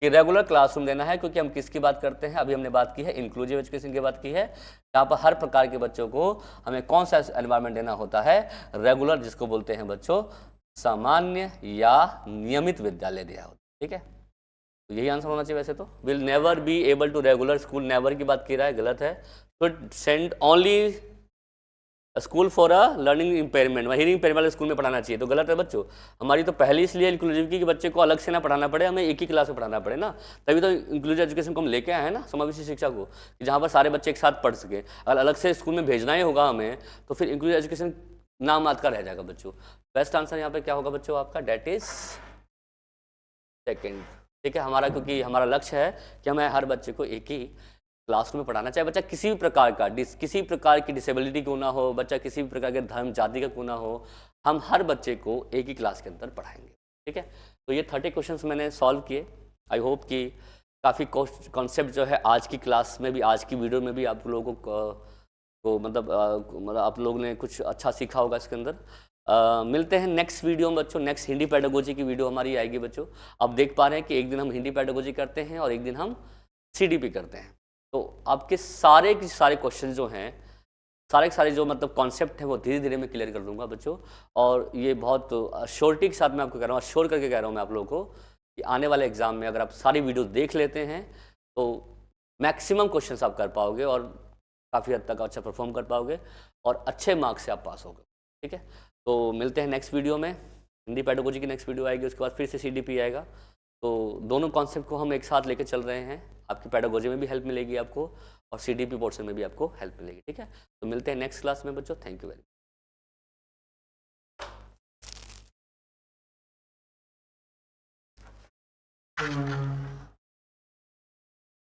कि रेगुलर क्लासरूम देना है, क्योंकि हम किसकी बात करते हैं, अभी हमने बात की है इंक्लूसिव एजुकेशन की बात की है, जहाँ पर हर प्रकार के बच्चों को हमें कौन सा एनवायरनमेंट देना होता है, रेगुलर, जिसको बोलते हैं बच्चों सामान्य या नियमित विद्यालय दिया होता है, ठीक है। तो यही आंसर होना चाहिए वैसे तो। Will never be able to regular school, never की बात की रहा है, गलत है। Should send only school for a learning impairment, hearing impairment वाले स्कूल में पढ़ाना चाहिए, तो गलत है बच्चों। हमारी तो पहले इसलिए इंक्लूसिव की कि बच्चे को अलग से ना पढ़ाना पड़े, हमें एक ही क्लास में पढ़ाना पड़े ना, तभी तो इंक्लूसिव एजुकेशन को हम लेके आए हैं ना, समावेशी शिक्षा को, कि जहाँ पर सारे बच्चे एक साथ पढ़ सके। अगर अलग से स्कूल में भेजना ही होगा हमें, तो फिर इंक्लूसिव एजुकेशन नाम याद का रह जाएगा बच्चों। बेस्ट आंसर यहाँ पे क्या होगा बच्चों आपका, डेट इज सेकेंड, ठीक है। हमारा, क्योंकि हमारा लक्ष्य है कि हमें हर बच्चे को एक ही क्लासरूम में पढ़ाना, चाहे बच्चा किसी भी प्रकार का किसी प्रकार की डिसेबिलिटी क्यों ना हो, बच्चा किसी भी प्रकार के धर्म जाति का क्यों ना हो, हम हर बच्चे को एक ही क्लास के अंदर पढ़ाएंगे, ठीक है। तो ये 30 क्वेश्चंस मैंने सॉल्व किए। आई होप कि काफ़ी कॉन्सेप्ट जो है आज की क्लास में भी, आज की वीडियो में भी आप लोगों को मतलब आप लोगों ने कुछ अच्छा सीखा होगा इसके अंदर। मिलते हैं नेक्स्ट वीडियो में बच्चों, नेक्स्ट हिंदी पेडागोजी की वीडियो हमारी आएगी बच्चों। आप देख पा रहे हैं कि एक दिन हम हिंदी पेडागोजी करते हैं और एक दिन हम CDP करते हैं। तो आपके सारे के सारे क्वेश्चन जो हैं सारे के सारे जो मतलब कॉन्सेप्ट है वो धीरे धीरे मैं क्लियर कर दूंगा बच्चों। और ये बहुत श्योरिटी के साथ मैं आपको कह रहा हूँ, श्योर करके कह रहा हूँ मैं आप लोगों को कि आने वाले एग्जाम में अगर आप सारी वीडियो देख लेते हैं तो मैक्सिमम क्वेश्चंस आप कर पाओगे और काफ़ी हद तक अच्छा परफॉर्म कर पाओगे और अच्छे मार्क्स से आप पास होगे। ठीक है, तो मिलते हैं नेक्स्ट वीडियो में। हिंदी पेडागोजी की नेक्स्ट वीडियो आएगी, उसके बाद फिर से CDP आएगा। तो दोनों कॉन्सेप्ट को हम एक साथ लेके चल रहे हैं, आपकी पेडागोजी में भी हेल्प मिलेगी आपको और CDP पोर्शन में भी आपको हेल्प मिलेगी। ठीक है, तो मिलते हैं नेक्स्ट क्लास में बच्चों। Thank you very much.